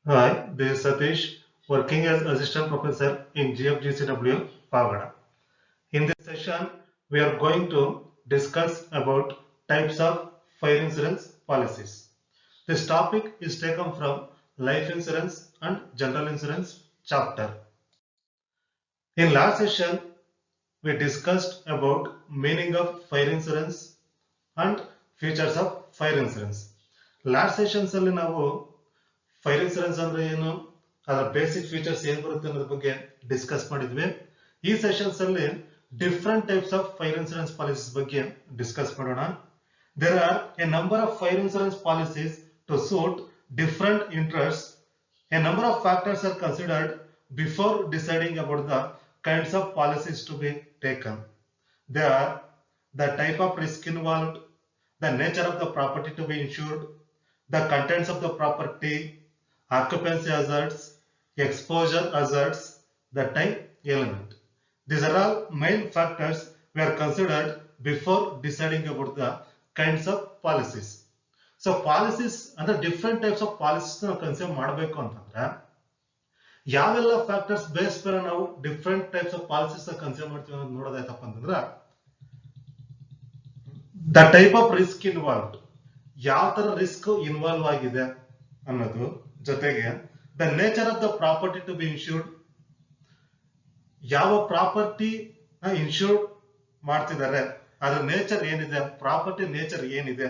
Hi, this is Satish, working as Assistant Professor in GFGCW, Pavada. In this session, we are going to discuss about types of fire insurance policies. This topic is taken from Life Insurance and General Insurance chapter. In last session, we discussed about meaning of fire insurance and features of fire insurance. Last sessions ಅಲ್ಲಿ ನಾವು fire insurance ಅಂದ್ರೆ ಏನು, ಅದರ basic features ಏನ್ ಬರುತ್ತೆ ಅನ್ನೋದ್ರ ಬಗ್ಗೆ discuss ಮಾಡಿದ್ವಿ. ಈ ಸೆಷನ್ಸ್ ಅಲ್ಲಿ different types of fire insurance policies ಬಗ್ಗೆ ಡಿಸ್ಕಸ್ ಮಾಡೋಣ. There are a number of fire insurance policies to suit different interest. A number of factors are considered before deciding about the kinds of policies to be taken. They are the type of risk involved, the nature of the property to be insured, the contents of the property, occupancy hazards, exposure hazards, the time element. These are all main factors we are considered before deciding about the kinds of policies. So policies and the different types of policies ನಾವು consider ಮಾಡಬೇಕು ಅಂತಂದ್ರೆ ಯಾವೆಲ್ಲ factors base ಮೇಲೆ ನಾವು different types of policies consider ಮಾಡ್ತೀವಿ ಅನ್ನೋದು ನೋಡೋದಾಯ್ತಪ್ಪ ಅಂತಂದ್ರೆ the type of risk involved, ಯಾವ ತರ ರಿಸ್ಕ್ ಇನ್ವಾಲ್ವ್ ಆಗಿದೆ ಅನ್ನೋದು, ಜೊತೆಗೆ the nature of the property to be insured, ಯಾವ ಪ್ರಾಪರ್ಟಿ ಇನ್ಶೂರ್ಡ್ ಮಾಡ್ತಿದ್ದಾರೆ ಅದ್ರ ನೇಚರ್ ಏನಿದೆ, ಪ್ರಾಪರ್ಟಿ ನೇಚರ್ ಏನಿದೆ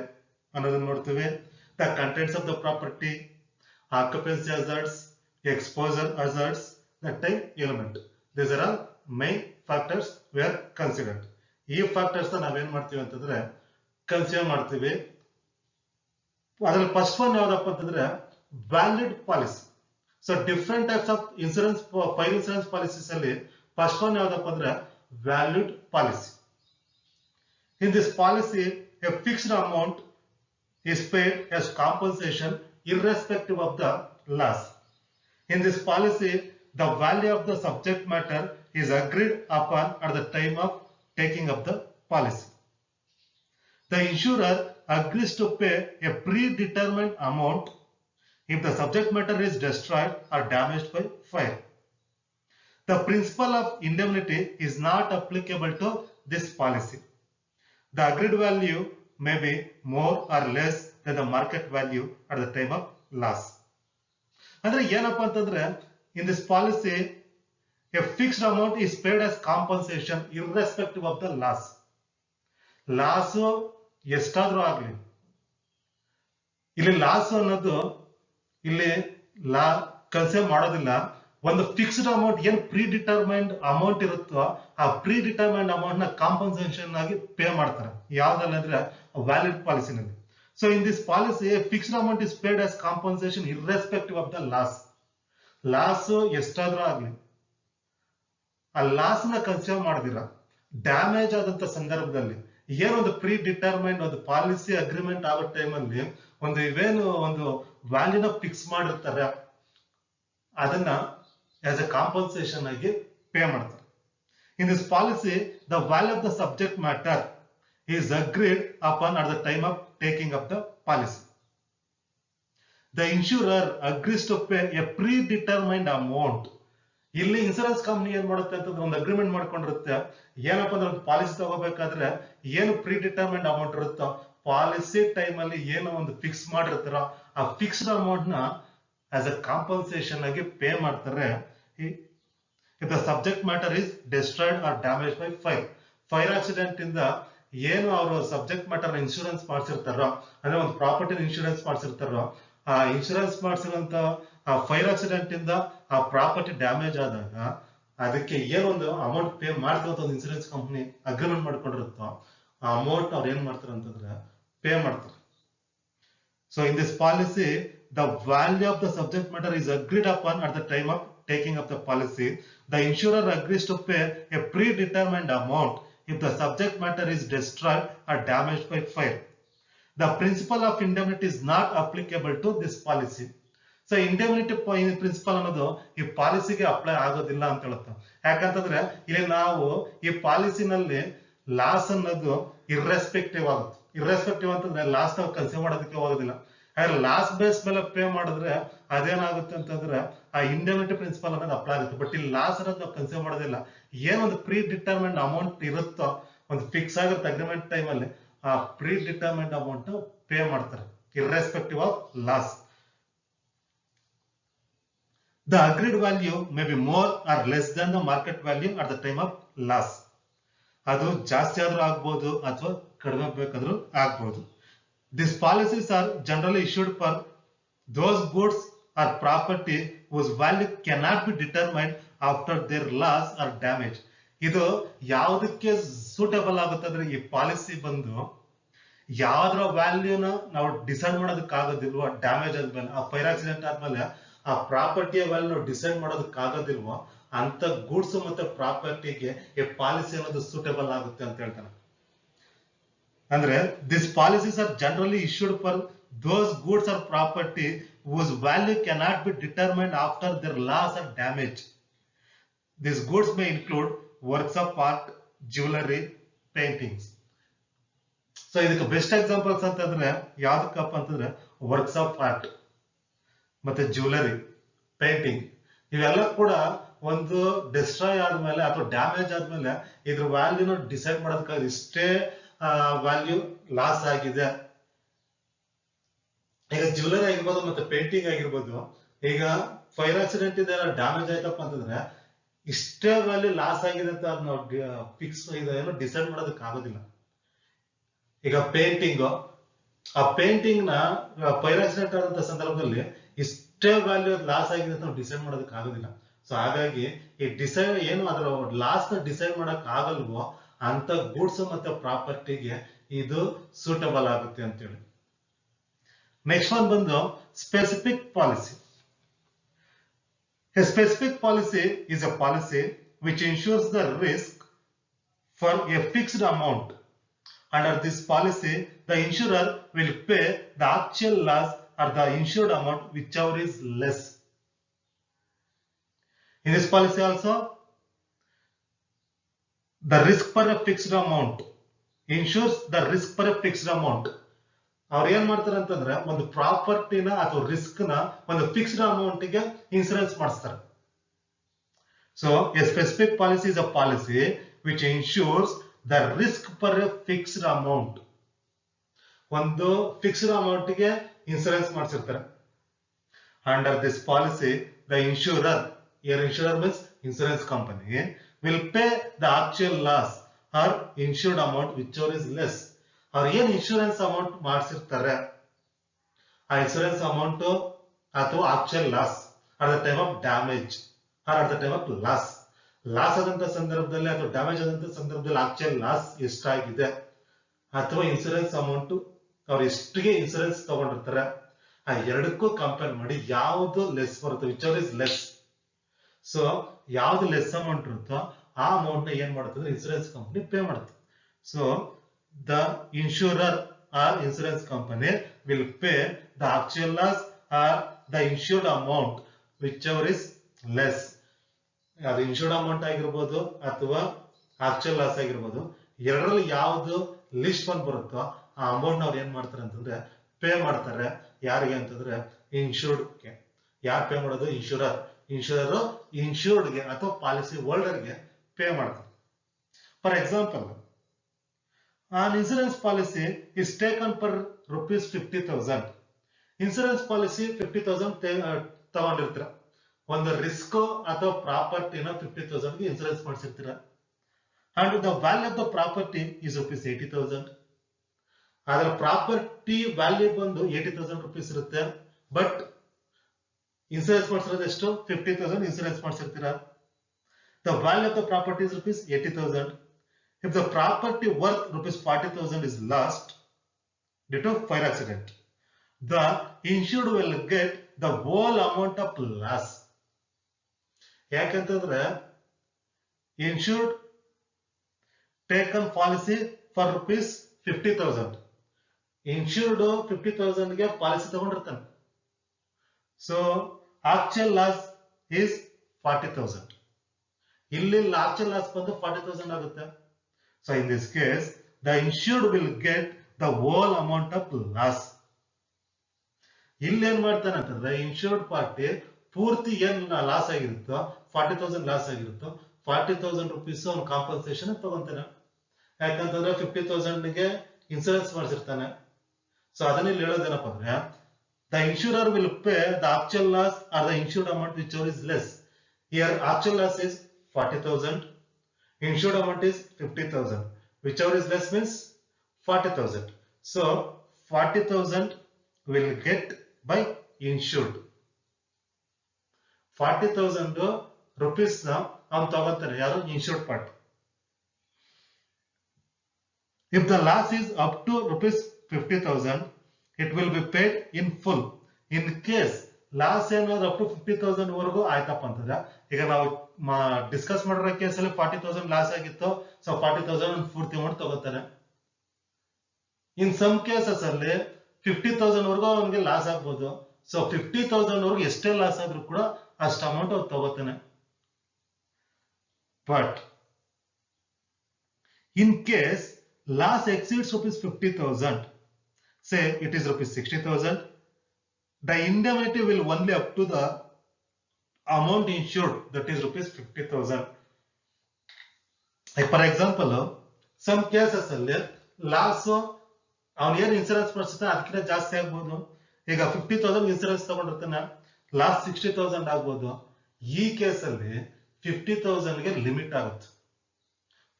ಅನ್ನೋದನ್ನ ನೋಡ್ತೀವಿ. The contents of the property, occupancy hazards, exposure hazards, the time element. These are all main factors we are considered. ಈ factors ನಾವೇನ್ ಮಾಡ್ತೀವಿ ಅಂತಂದ್ರೆ ಕನ್ಸಿಡರ್ ಮಾಡ್ತೀವಿ. ಅದ್ರಲ್ಲಿ ಫಸ್ಟ್ ಒನ್ ಯಾವ್ದಪ್ಪ ಅಂತಂದ್ರೆ valid policy. So different types of insurance fire insurance policies ಅಲ್ಲಿ first one ಯಾವ್ದಪ್ಪ ಅಂದ್ರೆ valid policy. In this policy A fixed amount is paid as compensation irrespective of the loss. In this policy, the value of the subject matter is agreed upon at the time of taking up the policy. The insurer agrees to pay a predetermined amount if the subject matter is destroyed or damaged by fire. The principle of indemnity is not applicable to this policy. The agreed value may be more or less than the market value at the time of loss. ಅಂದ್ರೆ ಏನಪ್ಪಾ ಅಂತಂದ್ರೆ ಇನ್ this policy A fixed amount is paid as compensation irrespective of the loss. Loss ಎಷ್ಟಾದ್ರೂ ಆಗ್ಲಿ, ಇಲ್ಲಿ loss ಅನ್ನೋದು ಇಲ್ಲಿ ಲಾ consider ಮಾಡೋದಿಲ್ಲ. ಒಂದು ಫಿಕ್ಸ್ಡ್ ಅಮೌಂಟ್ ಏನ್ ಪ್ರೀ ಡಿಟರ್ಮೈನ್ಡ್ ಅಮೌಂಟ್ ಇರುತ್ತೋ ಆ ಪ್ರೀ ಡಿಟರ್ಮೈನ್ಡ್ ಅಮೌಂಟ್ ನ ಕಾಂಪನ್ಸೇಷನ್ ಆಗಿ ಪೇ ಮಾಡ್ತಾರೆ. ಯಾವ್ದ್ರಲ್ಲಿ ಅಂದ್ರೆ valid ಪಾಲಿಸಿನಲ್ಲಿ. So in this policy, a fixed amount is paid as compensation irrespective of the loss. Loss ಎಷ್ಟಾದ್ರೂ ಆಗ್ಲಿ, ಆ ಲಾಸ್ ನ ಕನ್ಸಿಡರ್ ಮಾಡಿದಿರ ಡ್ಯಾಮೇಜ್ ಆದಂತ ಸಂದರ್ಭದಲ್ಲಿ ಏನೊಂದು ಪ್ರೀ ಡಿಟರ್ಮೈನ್ಡ್ ಒಂದು ಪಾಲಿಸಿ ಅಗ್ರಿಮೆಂಟ್ ಆಗೋ ಟೈಮಲ್ಲಿ ಒಂದು ಇವೇನು ಒಂದು ವ್ಯಾಲ್ಯೂನ ಫಿಕ್ಸ್ ಮಾಡಿರ್ತಾರೆ ಅದನ್ನ ಆಸ್ ಎ ಕಾಂಪನ್ಸೇಷನ್ ಆಗಿ ಪೇ ಮಾಡ್ತಾರೆ. ಇನ್ this policy the value of the subject matter is agreed upon at the time of taking up the policy. The insurer agrees to pay a predetermined amount. ಇಲ್ಲಿ insurance company ಏನ್ ಮಾಡುತ್ತೆ ಅಂತಂದ್ರೆ ಒಂದು agreement ಮಾಡ್ಕೊಂಡಿರುತ್ತೆ. ಏನಪ್ಪ ಅಂದ್ರೆ ಒಂದು policy ತಗೋಬೇಕಾದ್ರೆ ಏನು ಪ್ರಿಡಿಟರ್ಮೈನ್ಡ್ ಅಮೌಂಟ್ ಇರುತ್ತೋ ಪಾಲಿಸಿ ಟೈಮ್ ಅಲ್ಲಿ ಏನೋ ಒಂದು ಫಿಕ್ಸ್ ಮಾಡಿರ್ತಾರೋ ಆ ಫಿಕ್ಸ್ಡ್ ಅಮೌಂಟ್ ನ ಆಸ್ ಅ ಕಾಂಪನ್ಸೇಷನ್ ಆಗಿ ಪೇ ಮಾಡ್ತಾರೆ. If the subject matter is destroyed or damaged by fire, fire accident ಇಂದ ಏನು ಅವರು ಸಬ್ಜೆಕ್ಟ್ ಮ್ಯಾಟರ್ ಇನ್ಶೂರೆನ್ಸ್ ಮಾಡಿಸಿರ್ತಾರೋ ಅಂದ್ರೆ ಒಂದು ಪ್ರಾಪರ್ಟಿ ಇನ್ಶೂರೆನ್ಸ್ ಮಾಡಿಸಿರ್ತಾರೋ ಆ ಇನ್ಶೂರೆನ್ಸ್ ಮಾಡಿಸಿರುವಂತ ಆ ಫೈರ್ ಆಕ್ಸಿಡೆಂಟ್ ಇಂದ ಆ ಪ್ರಾಪರ್ಟಿ ಡ್ಯಾಮೇಜ್ ಆದಾಗ ಅದಕ್ಕೆ ಏನೊಂದು ಅಮೌಂಟ್ ಪೇ ಮಾಡ್ತೀವಿ ಒಂದು ಇನ್ಶೂರೆನ್ಸ್ ಕಂಪನಿ ಅಗ್ರಿಮೆಂಟ್ ಮಾಡ್ಕೊಂಡಿರುತ್ತೋ ಆ ಅಮೌಂಟ್ ಅವ್ರು ಏನ್ ಮಾಡ್ತಾರೆ ಅಂತಂದ್ರೆ ಪೇ ಮಾಡ್ತಾರೆ. So in this policy the value of the subject matter is agreed upon at the time of taking up the policy. The insurer agrees to pay a predetermined amount if the subject matter is destroyed or damaged by fire. The principle of indemnity is not applicable to this policy. So indemnity principle ಅನ್ನೋದು ಈ ಪಾಲಿಸಿಗೆ apply ಆಗೋದಿಲ್ಲ ಅಂತ ಹೇಳುತ್ತೆ. ಯಾಕಂತಂದ್ರೆ ಇಲ್ಲಿ ನಾವು ಈ ಪಾಲಿಸಿನಲ್ಲಿ ಲಾಸ್ ಅನ್ನೋದು ಇರ್ರೆಸ್ಪೆಕ್ಟಿವ್ ಆಗುತ್ತೆ. ಇರ್ರೆಸ್ಪೆಕ್ಟಿವ್ ಅಂತಂದ್ರೆ ಲಾಸ್ ನಾವು ಕನ್ಸಿಡರ್ ಮಾಡೋದಕ್ಕೆ ಹೋಗೋದಿಲ್ಲ. ಲಾಸ್ಟ್ ಬೇಸ್ ಮೇಲೆ ಪೇ ಮಾಡಿದ್ರೆ ಅದೇನಾಗುತ್ತೆ ಅಂತಂದ್ರೆ ಆ ಇಂಡೆಮಿನಿಟಿ ಪ್ರಿನ್ಸಿಪಲ್ ಅನ್ನೋದು ಅಪ್ಲೈ ಆಗುತ್ತೆ. ಬಟ್ ಇಲ್ಲಿ ಲಾಸ್ ಅನ್ನೋದು ನಾವು ಕನ್ಸಿಡರ್ ಮಾಡೋದಿಲ್ಲ. ಏನೊಂದು ಪ್ರೀ ಡಿಟರ್ಮೆಂಟ್ ಅಮೌಂಟ್ ಇರುತ್ತೋ, ಒಂದು ಫಿಕ್ಸ್ ಆಗಿರುತ್ತೆ ಅಗ್ರಿಮೆಂಟ್ ಟೈಮ್ ಅಲ್ಲಿ, ಆ ಪ್ರೀ ಡಿಟರ್ಮೆಂಟ್ ಅಮೌಂಟ್ ಪೇ ಮಾಡ್ತಾರೆ irrespective of loss. The agreed value may be more or less than the market value at the time of loss. ಅದು ಜಾಸ್ತಿ ಆದ್ರೂ ಆಗ್ಬೋದು ಅಥವಾ ಕಡಿಮೆ ಬೇಕಾದ್ರೂ ಆಗ್ಬೋದು. These policies are generally issued for those goods or property whose value cannot be determined after their loss or damage. ಇದು ಯಾವುದಕ್ಕೆ ಸೂಟಬಲ್ ಆಗುತ್ತೆ ಅಂದ್ರೆ ಈ ಪಾಲಿಸಿ ಬಂದು ಯಾವ್ದ್ರ ವ್ಯಾಲ್ಯೂನ ನಾವು ಡಿಸೈಡ್ ಮಾಡೋದಕ್ಕಾಗೋದಿಲ್ವೋ, ಡ್ಯಾಮೇಜ್ ಆದ್ಮೇಲೆ, ಆ ಫೈರ್ ಆಕ್ಸಿಡೆಂಟ್ ಆದ್ಮೇಲೆ ಆ ಪ್ರಾಪರ್ಟಿಯ ವ್ಯಾಲ್ಯೂ ನಾವು ಡಿಸೈಡ್ ಮಾಡೋದಕ್ಕಾಗೋದಿಲ್ವೋ ಅಂತ ಗೂಡ್ಸ್ ಮತ್ತೆ ಪ್ರಾಪರ್ಟಿಗೆ ಈ ಪಾಲಿಸಿ ಅನ್ನೋದು ಸೂಟಬಲ್ ಆಗುತ್ತೆ ಅಂತ ಹೇಳ್ತಾನೆ. ಅಂದ್ರೆ this policies are generally issued for those goods or property whose value cannot be determined after their loss or damage. These goods may include works of art, jewelry, paintings. So ಇದಕ್ಕೆ best examples ಅಂತಂದ್ರೆ ಯಾವ್ದಕ್ಕಪ್ಪ ಅಂತಂದ್ರೆ works of art ಮತ್ತೆ jewellery, painting, ಇವೆಲ್ಲ ಕೂಡ ಒಂದು destroy ಆದ್ಮೇಲೆ ಅಥವಾ damage ಆದ್ಮೇಲೆ ಇದ್ರ ವ್ಯಾಲ್ಯೂನ ಡಿಸೈಡ್ ಮಾಡೋದಕ್ಕಾಗಿ ಇಷ್ಟೇ ವ್ಯಾಲ್ಯೂ ಲಾಸ್ ಆಗಿದೆ. ಈಗ ಜ್ಯುವೆಲರಿ ಆಗಿರ್ಬೋದು ಮತ್ತೆ ಪೇಂಟಿಂಗ್ ಆಗಿರ್ಬೋದು, ಈಗ ಫೈರ್ ಆಕ್ಸಿಡೆಂಟ್ ಇದೆ ಡ್ಯಾಮೇಜ್ ಆಯ್ತಪ್ಪ ಅಂತಂದ್ರೆ ಇಷ್ಟೇ ವ್ಯಾಲ್ಯೂ ಲಾಸ್ ಆಗಿದೆ ಅಂತ ನಾವು ಫಿಕ್ಸ್ ಏನೋ ಡಿಸೈಡ್ ಮಾಡೋದಕ್ಕೆ ಆಗೋದಿಲ್ಲ. ಈಗ ಪೇಂಟಿಂಗ್, ಆ ಪೇಂಟಿಂಗ್ ನ ಫೈರ್ ಆಕ್ಸಿಡೆಂಟ್ ಆದಂತ ಸಂದರ್ಭದಲ್ಲಿ ಇಷ್ಟೇ ವ್ಯಾಲ್ಯೂ ಲಾಸ್ ಆಗಿದೆ ಅಂತ ನಾವು ಡಿಸೈಡ್ ಮಾಡೋದಕ್ಕೆ ಆಗೋದಿಲ್ಲ. ಸೊ ಹಾಗಾಗಿ ಈ ಡಿಸೈಡ್ ಏನು ಅದರ ಲಾಸ್ ನ ಡಿಸೈಡ್ ಮಾಡಕ್ ಆಗಲ್ವೋ ಅಂತ ಗೂಡ್ಸ್ ಮತ್ತೆ ಪ್ರಾಪರ್ಟಿಗೆ ಇದು ಸೂಟಬಲ್ ಆಗುತ್ತೆ ಅಂತೇಳಿ. ನೆಕ್ಸ್ಟ್ ಒನ್ ಬಂದು specific policy. A specific policy is a policy which ensures the risk for a fixed amount. Under this policy, the insurer will pay the actual loss or the insured amount, whichever is less. In this policy also, the risk for a fixed amount ensures the risk for a fixed amount. ಅವ್ರು ಏನ್ ಮಾಡ್ತಾರೆ ಅಂತಂದ್ರೆ ಒಂದು ಪ್ರಾಪರ್ಟಿನ ಅಥವಾ risk ನ ಒಂದು fixed amount ಗೆ insurance ಮಾಡಿಸ್ತಾರೆ. So a specific policy is a policy which insures the risk for a fixed amount. ಒಂದು ಫಿಕ್ಸ್ಡ್ ಅಮೌಂಟ್ ಗೆ ಇನ್ಸೂರೆನ್ಸ್ ಮಾಡಿಸಿರ್ತಾರೆ. Under this policy the insurer, insurer means insurance company, will pay the actual loss or insured amount whichever is less. ಅವ್ರು ಏನ್ insurance amount ಮಾಡಿಸಿರ್ತಾರೆ ಆ insurance amount ಅಥವಾ actual loss at the time of damage or at the time of loss. Loss ಆದಂತ ಸಂದರ್ಭದಲ್ಲಿ ಅಥವಾ damage ಆದಂತ ಸಂದರ್ಭದಲ್ಲಿ ಆಕ್ಚುಯಲ್ ಲಾಸ್ ಎಷ್ಟಾಗಿದೆ ಅಥವಾ ಇನ್ಶೂರೆನ್ಸ್ ಅಮೌಂಟ್ ಅವ್ರು ಎಷ್ಟಿಗೆ ಇನ್ಶೂರೆನ್ಸ್ ತಗೊಂಡಿರ್ತಾರೆ ಆ ಎರಡಕ್ಕೂ ಕಂಪೇರ್ ಮಾಡಿ ಯಾವ್ದು ಲೆಸ್ ಬರುತ್ತೆ, which ever is less. So ಯಾವ್ದು ಲೆಸ್ ಅಮೌಂಟ್ ಇರುತ್ತೋ ಆ ಅಮೌಂಟ್ ನ ಏನ್ ಮಾಡುತ್ತೆ ಇನ್ಶೂರೆನ್ಸ್ ಕಂಪನಿ ಪೇ ಮಾಡುತ್ತೆ. So the insurer or insurance company will pay the actual loss or the insured amount whichever is less. ಅದು ಇನ್ಶೂರ್ಡ್ ಅಮೌಂಟ್ ಆಗಿರ್ಬೋದು ಅಥವಾ ಆಕ್ಚುಯಲ್ ಲಾಸ್ ಆಗಿರ್ಬೋದು, ಎರಡರಲ್ಲಿ ಯಾವ್ದು ಲಿಸ್ಟ್ ಬಂದ್ ಬರುತ್ತೋ ಆ ಅಮೌಂಟ್ ಅವ್ರು ಏನ್ ಮಾಡ್ತಾರೆ ಅಂತಂದ್ರೆ ಪೇ ಮಾಡ್ತಾರೆ. ಯಾರಿಗೆ ಅಂತಂದ್ರೆ ಇನ್ಶೂರ್ಡ್ಗೆ. ಯಾರು ಪೇ ಮಾಡೋದು? ಇನ್ಶೂರರ್. ಇನ್ಶೂರ್ಡ್ಗೆ ಅಥವಾ ಪಾಲಿಸಿ ಹೋಲ್ಡರ್ಗೆ ಪೇ ಮಾಡ್ತಾರೆ. For example, an insurance policy is taken for rupees 50,000. Insurance policy 50,000 ತಗೊಂಡಿರ್ತೀರ. ಒಂದು ರಿಸ್ಕ್ ಅಥವಾ ಪ್ರಾಪರ್ಟಿನ 50,000 ಗೆ ಇನ್ಸೂರೆನ್ಸ್ ಮಾಡಿಸಿರ್ತೀರ. And the value of the property is rupees 80,000. ಅದರ ಪ್ರಾಪರ್ಟಿ ವ್ಯಾಲ್ಯೂ ಬಂದು 80,000 rupees ಇರುತ್ತೆ. ಬಟ್ ಇನ್ಸೂರೆನ್ಸ್ ಮಾಡಿಸಿರೋದು ಎಷ್ಟು? 50,000 ಇನ್ಸೂರೆನ್ಸ್ ಮಾಡಿಸಿರ್ತೀರ. The value of the property is rupees 80,000. If the property worth rupees 40,000 is lost due to fire accident, the insured will get the whole amount of loss. ಯಾಕಂತಂದ್ರೆ insured taken policy for rupees 50,000. Insured 50,000 ಗೆ policy ತಗೊಂಡಿರ್ತಾನೆ. So actual loss is 40,000. ಇಲ್ಲಿ actual loss ಬಂದು 40,000 ಆಗುತ್ತೆ. So in this case, the insured will get the whole amount of loss. ಇಲ್ಲಿ ಏನ್ ಮಾಡ್ತಾನೆ ಅಂತಂದ್ರೆ insured party ಪೂರ್ತಿ ಏನ್ ಲಾಸ್ ಆಗಿರುತ್ತೋ 40,000 ಲಾಸ್ ಆಗಿರುತ್ತೋ 40,000 ರುಪೀಸ್ ಅವ್ನು ಕಾಂಪನ್ಸೇಷನ್ ತಗೊಂತಾನೆ. ಯಾಕಂತಂದ್ರೆ 50,000ಗೆ ಇನ್ಸೂರೆನ್ಸ್ ಮಾಡಿಸಿರ್ತಾನೆ. ಸೊ ಅದನ್ನ ಇಲ್ಲಿ ಹೇಳೋದೇನಪ್ಪ ಅಂದ್ರೆ the insurer will pay the actual loss or the insured amount which is less. Here actual loss is 40,000, insured amount is 50,000, whichever is less means 40,000. So 40,000 will get by insured. 40,000 rupees na avanu tagotare yaru insured part. If the loss is up to rupees 50,000, it will be paid in full. In case loss ಏನಾದ್ರು up to 50,000 ವರೆಗೂ ಆಯ್ತಪ್ಪ ಅಂತಂದ್ರೆ, ಈಗ ನಾವು discuss ಮಾಡಿರೋ ಕೇಸಲ್ಲಿ 40,000 loss ಆಗಿತ್ತು. So 40,000 ಪೂರ್ತಿ ಅಮೌಂಟ್ ತಗೋತಾನೆ. ಇನ್ ಸಮ್ ಕೇಸಸ್ ಅಲ್ಲಿ 50,000 ವರೆಗೂ ಅವನಿಗೆ ಲಾಸ್ ಆಗ್ಬೋದು. ಸೊ 50,000 ವರೆಗೂ ಎಷ್ಟೇ ಲಾಸ್ ಆದ್ರೂ ಕೂಡ ಅಷ್ಟು ಅಮೌಂಟ್ ಅವ್ರು ತಗೋತಾನೆ. But in case laws exceeds rupees 50,000, say it is rupees 60,000, the indemnity will only up to the amount insured, that is rupees 50,000. For example, some cases ಅಲ್ಲಿ ಲಾಸ್ ಅವನು ಏನು ಇನ್ಸೂರೆನ್ಸ್ ಮಾಡಿಸ್ತಾನೆ ಅದಕ್ಕಿಂತ ಜಾಸ್ತಿ ಆಗ್ಬೋದು. ಈಗ 50,000 ಇನ್ಸೂರೆನ್ಸ್ ತಗೊಂಡಿರ್ತಾನೆ, ಲಾಸ್ 60,000 ಆಗ್ಬೋದು. ಈ ಕೇಸಲ್ಲಿ 50,000ಗೆ ಲಿಮಿಟ್ ಆಗುತ್ತೆ.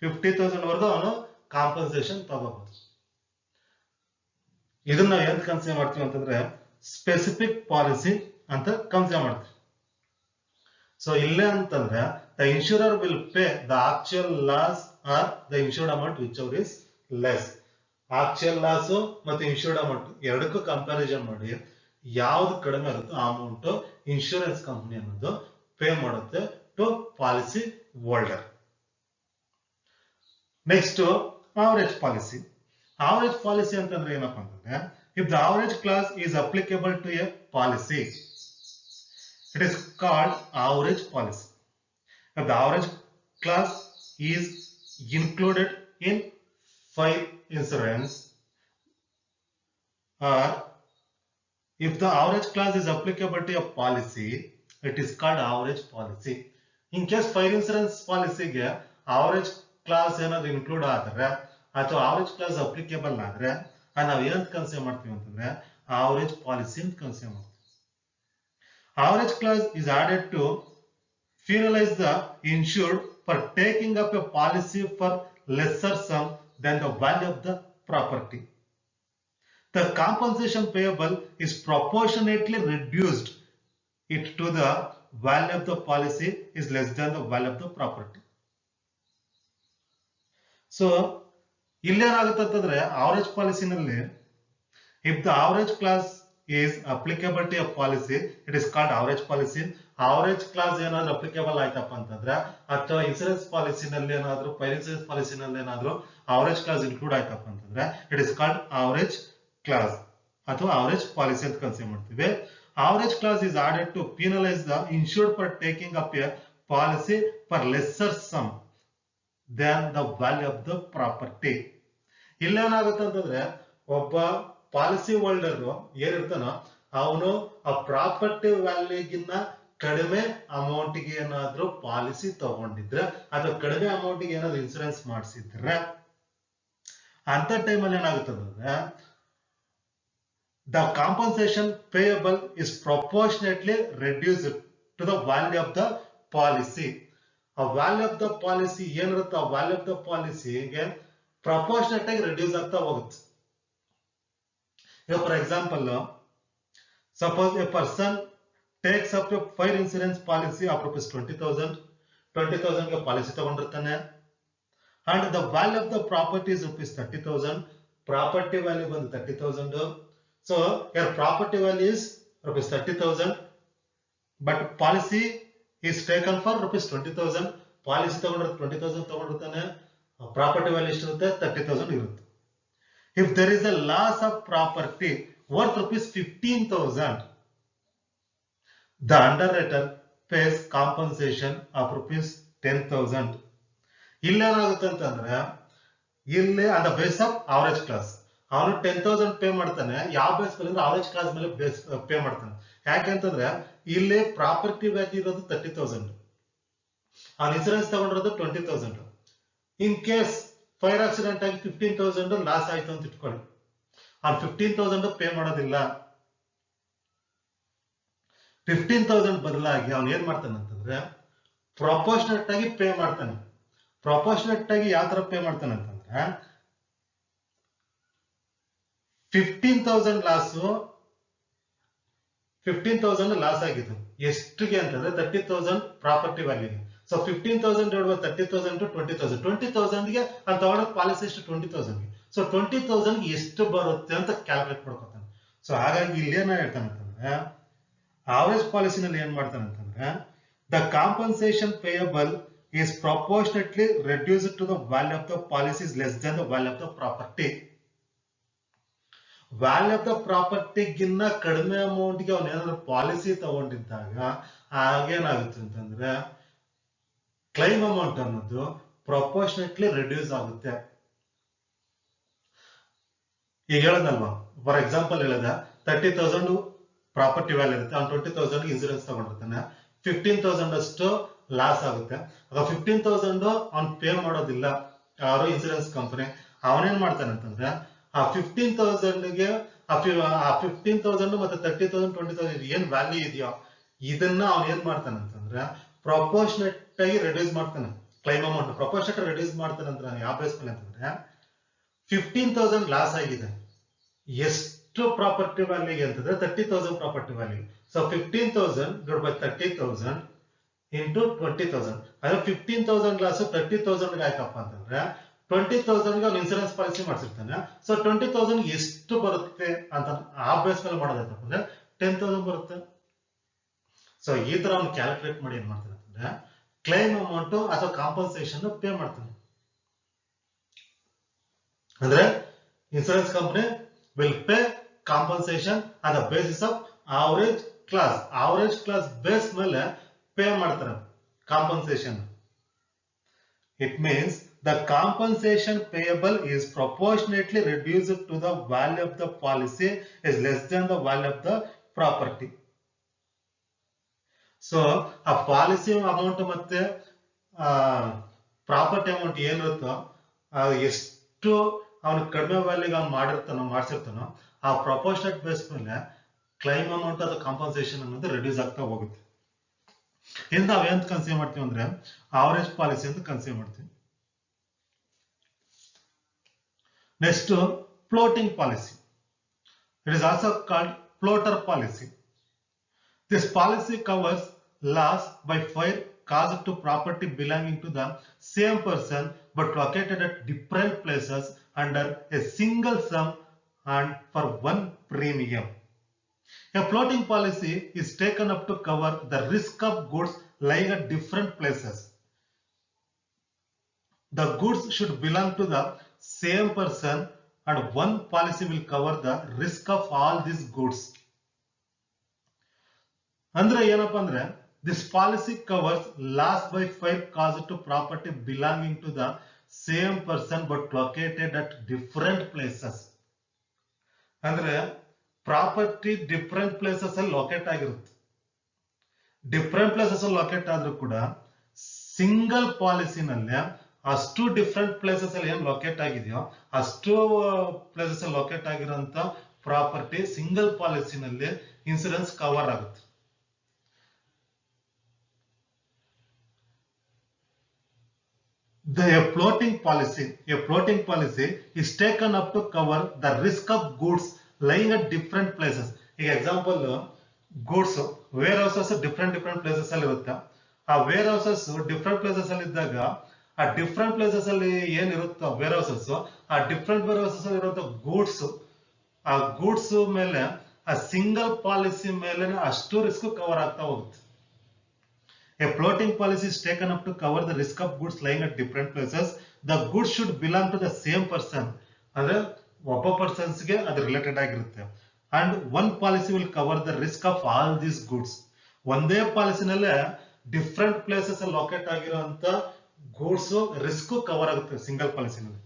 50,000 ವರೆಗೂ ಅವನು ಕಾಂಪನ್ಸೇಷನ್ ತಗೋಬಹುದು. ಇದನ್ನ ನಾವು ಏನ್ ಕನ್ಸಿಡರ್ ಮಾಡ್ತೀವಿ ಅಂತಂದ್ರೆ ಸ್ಪೆಸಿಫಿಕ್ ಪಾಲಿಸಿ ಅಂತ ಕನ್ಸಿಡರ್ ಮಾಡ್ತೀವಿ. ಸೊ ಇಲ್ಲೇ ಅಂತಂದ್ರೆ the insurer will pay the actual loss or the insured amount whichever is less. Actual loss ಮತ್ತೆ ಇನ್ಶೂರ್ಡ್ ಅಮೌಂಟ್ ಎರಡಕ್ಕೂ ಕಂಪ್ಯಾರಿಸನ್ ಮಾಡಿ ಯಾವ್ದು ಕಡಿಮೆ ಇರುತ್ತೋ ಆ ಅಮೌಂಟ್ ಇನ್ಶೂರೆನ್ಸ್ ಕಂಪನಿ ಅನ್ನೋದು ಪೇ ಮಾಡುತ್ತೆ to policy holder. Next average policy. Average policy ಅಂತಂದ್ರೆ ಏನಪ್ಪಾ ಅಂತಂದ್ರೆ, if the average clause is applicable to a policy, it is called average policy. If the average clause is included in fire insurance, or if the average clause is applicable to a policy, it is called average policy. In case fire insurance policy ಗೆ average clause ಏನಾದ್ರು include ಆದ್ರೆ ಅಥವಾ average clause applicable ಆದ್ರೆ ನಾವು ಏನಂತ consider ಮಾಡ್ತೀವಿ ಅಂತಂದ್ರೆ average policy ಅಂತ ಕನ್ಸಿಡರ್ ಮಾಡ್ತೀವಿ. Average clause is added to penalize the insured for taking up a policy for lesser sum than the value of the property. The compensation payable is proportionately reduced it to the value of the policy is less than the value of the property. So ಇಲ್ಲೇನಾಗುತ್ತೆ ಅಂತಂದ್ರೆ average ಪಾಲಿಸಿನಲ್ಲಿ if the average clause is applicable to a policy, it is called average policy. average clause ಏನಾದ್ರು applicable ಆಯ್ತಪ್ಪ ಅಂತಂದ್ರೆ ಅಥವಾ insurance ಪಾಲಿಸಿನಲ್ಲಿ ಏನಾದ್ರು fire insurance ಪಾಲಿಸಿನಲ್ಲಿ ಏನಾದ್ರು average clause include ಆಯ್ತಪ್ಪ ಅಂತಂದ್ರೆ it is called average clause ಅಥವಾ average policy ಅಂತ ಕನ್ಸಿಡರ್ ಮಾಡ್ತೀವಿ. average clause is added to penalize the insured for taking up a policy for lesser sum than the value of the property. ಇಲ್ಲೇನಾಗುತ್ತೆ ಅಂತಂದ್ರೆ ಒಬ್ಬ policy holder ಏನಿರ್ತಾನೋ ಅವನು ಆ property ವ್ಯಾಲ್ಯೂಗಿನ್ನ ಕಡಿಮೆ amount ಗೆ ಏನಾದ್ರೂ ಪಾಲಿಸಿ ತಗೊಂಡಿದ್ರೆ ಅಥವಾ ಕಡಿಮೆ ಅಮೌಂಟ್ ಗೆ ಏನಾದ್ರು ಇನ್ಸೂರೆನ್ಸ್ ಮಾಡಿಸಿದ್ರೆ ಅಂತ ಟೈಮಲ್ಲಿ ಏನಾಗುತ್ತೆ ಅಂತಂದ್ರೆ the compensation payable is proportionately reduced to the value of the policy. ಆ ವ್ಯಾಲ್ಯೂ ಆಫ್ ದ ಪಾಲಿಸಿ ಏನಿರುತ್ತೆ ಆ ವ್ಯಾಲ್ಯೂ ಆಫ್ ದ ಪಾಲಿಸಿಗೆ ಪ್ರಪೋರ್ಷನೇಟ್ ಆಗಿ ರೆಡ್ಯೂಸ್ ಆಗ್ತಾ ಹೋಗುತ್ತೆ. For example, suppose a person takes up a fire insurance policy of rupees 20,000 ಗೆ policy ತಗೊಂಡಿರ್ತಾನೆ and the value of the property is rupees 30,000. Property value ಬಂದು 30,000. So your property value is rupees 30,000 but policy is taken for rupees 20,000. Policy ತಗೊಂಡ್ರೆ 20,000 ತಗೊಂಡಿರ್ತಾನೆ, property value ಎಷ್ಟಿರುತ್ತೆ 30,000 ಇರುತ್ತೆ. If there is a loss of property worth rupees 15,000, the underwriter pays compensation of rupees 10,000. ಇಲ್ಲೇನಾಗುತ್ತೆ ಅಂತಂದ್ರೆ ಇಲ್ಲಿ on the basis of average clause ಅವನು 10,000 pay ಮಾಡ್ತಾನೆ. ಯಾವ base ಮೇಲೆ ಅಂದ್ರೆ ಅವರೇಜ್ ಕ್ಲಾಸ್ ಮೇಲೆ ಬೇಸ್ ಪೇ ಮಾಡ್ತಾನೆ. ಯಾಕೆಂತಂದ್ರೆ ಇಲ್ಲಿ ಪ್ರಾಪರ್ಟಿ ವ್ಯಾಲ್ಯೂ ಇರೋದು 30,000, ಅವ್ನು ಇನ್ಸೂರೆನ್ಸ್ ತಗೊಂಡಿರೋದು 20,000. ಇನ್ ಕೇಸ್ ಫೈರ್ ಆಕ್ಸಿಡೆಂಟ್ ಆಗಿ 15,000 ಲಾಸ್ ಆಯ್ತು ಅಂತ ಇಟ್ಕೊಳ್ಳಿ, ಅವ್ನು 15,000 ಪೇ ಮಾಡೋದಿಲ್ಲ. 15,000 ಬದಲಾಗಿ ಅವ್ನು ಏನ್ ಮಾಡ್ತಾನೆ ಅಂತಂದ್ರೆ ಪ್ರೊಪೋರ್ಷನೇಟ್ ಆಗಿ ಪೇ ಮಾಡ್ತಾನೆ. ಪ್ರೊಪೋರ್ಷನೇಟ್ ಆಗಿ ಯಾವ ತರ ಪೇ ಮಾಡ್ತಾನೆ ಅಂತಂದ್ರೆ 15,000 ಲಾಸ್ ಆಗಿದ್ದು ಎಷ್ಟಿಗೆ ಅಂತಂದ್ರೆ 30,000 ಪ್ರಾಪರ್ಟಿ ವ್ಯಾಲ್ಯೂಗೆ. So 15,000 divide by 30,000 to 20,000. 20,000 ಗೆ ಅವ್ನು ತಗೊಳ್ಳೋ ಪಾಲಿಸಿ ಎಷ್ಟು 20,000 ಗೆ. ಸೊ 20,000 ಎಷ್ಟು ಬರುತ್ತೆ ಅಂತ ಕ್ಯಾಲ್ಕುಲೇಟ್ ಮಾಡ್ಕೊತಾನೆ. ಸೊ ಹಾಗಾಗಿ ಇಲ್ಲಿ ಏನ ಹೇಳ್ತಾನೆ ಅಂತಂದ್ರೆ ಆವರೇಜ್ ಪಾಲಿಸಿನಲ್ಲಿ ಏನ್ ಮಾಡ್ತಾನೆ ಅಂತಂದ್ರೆ the compensation payable is proportionately reduced to the value of the policy is less than the value of the property. Value of the property ಗಿನ್ನ ಕಡಿಮೆ ಅಮೌಂಟ್ ಗೆ ಅವನು ಏನಾದ್ರು ಪಾಲಿಸಿ ತಗೊಂಡಿದ್ದಾಗ ಆಗೇನಾಗುತ್ತೆ ಅಂತಂದ್ರೆ ಕ್ಲೈಮ್ ಅಮೌಂಟ್ ಅನ್ನೋದು ಪ್ರೊಪೋರ್ಷನೇಟ್ಲಿ ರಿಡ್ಯೂಸ್ ಆಗುತ್ತೆ. ಈಗ ಹೇಳದಲ್ವಾ, ಫಾರ್ ಎಕ್ಸಾಂಪಲ್ ಹೇಳದ 30,000 ಪ್ರಾಪರ್ಟಿ ವ್ಯಾಲ್ಯೂ ಇರುತ್ತೆ, ಅವ್ನು 20,000 ಇನ್ಸೂರೆನ್ಸ್ ತಗೊಂಡಿರ್ತಾನೆ, 15,000 ಅಷ್ಟು ಲಾಸ್ ಆಗುತ್ತೆ. ಆಗ 15,000 ಅವ್ನು ಪೇ ಮಾಡೋದಿಲ್ಲ ಯಾರು ಇನ್ಸೂರೆನ್ಸ್ ಕಂಪನಿ. ಅವನೇನ್ ಮಾಡ್ತಾನೆ ಅಂತಂದ್ರೆ ಆ 15,000ಗೆ ಆ 15,000 ಮತ್ತೆ 30,000 20,000 ಏನ್ ವ್ಯಾಲ್ಯೂ ಇದೆಯೋ ಇದನ್ನ ಅವ್ನು ಏನ್ ಮಾಡ್ತಾನೆ ಅಂತಂದ್ರೆ ಪ್ರೊಪೋರ್ಷನೇಟ್ ಆಗಿ ರಿಡ್ಯೂಸ್ ಮಾಡ್ತಾನೆ. ಕ್ಲೈಮ್ ಅಮೌಂಟ್ ಪ್ರೊಪೋರ್ಷನೇಟ್ ರಿಡ್ಯೂಸ್ ಮಾಡ್ತಾನೆ ಅಂದ್ರೆ ಯಾವ ಬೇಸ್ ಮೇಲೆ ಅಂತಂದ್ರೆ 15,000 ಲಾಸ್ ಆಗಿದೆ, ಎಷ್ಟು ಪ್ರಾಪರ್ಟಿ ವ್ಯಾಲ್ಯೂಗೆ ಅಂತಂದ್ರೆ 30,000 property value. So 15,000 divide by 30,000 into 20,000. ಅಂದ್ರೆ 15,000 ಲಾಸ್ 30,000 ಆಯ್ತಪ್ಪ ಅಂತಂದ್ರೆ 20,000 ಗೆ ಅವ್ನು ಇನ್ಸೂರೆನ್ಸ್ ಪಾಲಿಸಿ ಮಾಡಿಸಿರ್ತಾನೆ. ಸೊ 20,000 ಎಷ್ಟು ಬರುತ್ತೆ ಅಂತ ಆ ಬೇಸ್ ಮೇಲೆ ಮಾಡೋದಾಯ್ತಪ್ಪ ಅಂದ್ರೆ 10,000 ಬರುತ್ತೆ. ಸೊ ಈ ತರ ಅವ್ನು ಕ್ಯಾಲ್ಕುಲೇಟ್ ಮಾಡಿ ಏನ್ ಮಾಡ್ತಾನೆ ಅಂತಂದ್ರೆ ಕ್ಲೈಮ್ ಅಮೌಂಟ್ ಅಥವಾ ಕಾಂಪನ್ಸೇಷನ್ ಪೇ ಮಾಡ್ತಾನೆ. ಅಂದ್ರೆ insurance company will pay compensation on the basis of average class. Average class base ಮೇಲೆ ಪೇ ಮಾಡ್ತಾರೆ compensation. It means the compensation payable is proportionately reduced to the value of the policy is less than the value of the property. So a policy amount ಮತ್ತೆ property amount ಏನಿರುತ್ತೋ ಎಷ್ಟು ಅವನು ಕಡಿಮೆ ವ್ಯಾಲ್ಯೂಗೆ ಅವ್ನು ಮಾಡಿಸಿರ್ತಾನೋ ಆ proportionate base ಮೇಲೆ claim amount ಅಥವಾ compensation ಅನ್ನೋದು reduce ಆಗ್ತಾ ಹೋಗುತ್ತೆ. ಇನ್ನು ನಾವೇನ್ ಕನ್ಸಿಡರ್ ಮಾಡ್ತೀವಿ ಅಂದ್ರೆ ಆವರೇಜ್ ಪಾಲಿಸಿ ಅಂತ ಕನ್ಸಿಡರ್ ಮಾಡ್ತೀವಿ. Next, floating policy. It is also called floater policy. This policy covers loss by fire caused to property belonging to the same person but located at different places under a single sum and for one premium. A floating policy is taken up to cover the risk of goods lying at different places. The goods should belong to the same person and one policy will cover the risk of all these goods. ಅಂದ್ರೆ ಏನಪ್ಪಾ ಅಂದ್ರೆ this policy covers loss by fire caused to property belonging to the same person but located at different places. ಅಂದ್ರೆ property different places ಅಲ್ಲಿ locate ಆಗಿರುತ್ತೆ. Different places ಅಲ್ಲಿ locate ಆದ್ರೂ ಕೂಡ single ಪಾಲಿಸಿನಲ್ಲೇ ಅಷ್ಟು ಡಿಫರೆಂಟ್ ಪ್ಲೇಸಸ್ ಅಲ್ಲಿ ಏನ್ ಲೊಕೇಟ್ ಆಗಿದೆಯೋ ಅಷ್ಟು ಪ್ಲೇಸಸ್ ಅಲ್ಲಿ ಲೊಕೇಟ್ ಆಗಿರೋಂತ ಪ್ರಾಪರ್ಟಿ ಸಿಂಗಲ್ ಪಾಲಿಸಿನಲ್ಲಿ ಇನ್ಸೂರೆನ್ಸ್ ಕವರ್ ಆಗುತ್ತೆ. A floating policy is taken up to cover the risk of goods lying at different places. ಈಗ example goods warehouses different places ಅಲ್ಲಿ ಇರುತ್ತೆ. ಆ ವೇರ್ ಹೌಸಸ್ ಡಿಫರೆಂಟ್ ಪ್ಲೇಸಸ್ ಅಲ್ಲಿ ಇದ್ದಾಗ ಆ ಡಿಫರೆಂಟ್ ಪ್ಲೇಸಸ್ ಅಲ್ಲಿ ಏನಿರುತ್ತೋ ವೇರ್ ಹೌಸಸ್ ಆ ಡಿಫರೆಂಟ್ ವೇರ್ ಹೌಸಸ್ ಅಲ್ಲಿ ಇರುವಂತ ಗೂಡ್ಸ್ ಆ ಗೂಡ್ಸ್ ಮೇಲೆ ಆ ಸಿಂಗಲ್ ಪಾಲಿಸಿ ಮೇಲೆ ಅಷ್ಟು ರಿಸ್ಕ್ ಕವರ್ ಆಗ್ತಾ ಹೋಗುತ್ತೆ. A floating policy is taken up to cover the risk of goods lying at different places. The goods should belong to the same person. ಅಂದ್ರೆ ಒಬ್ಬ ಪರ್ಸನ್ಸ್ ಗೆ ಅದು ರಿಲೇಟೆಡ್ ಆಗಿರುತ್ತೆ. And one policy will cover the risk of all these goods. ಒಂದೇ ಪಾಲಿಸಿನಲ್ಲೇ different places ಅಲ್ಲಿ locate ಆಗಿರುವಂತ goods risk cover ಆಗುತ್ತೆ single ಪಾಲಿಸಿನಲ್ಲಿ.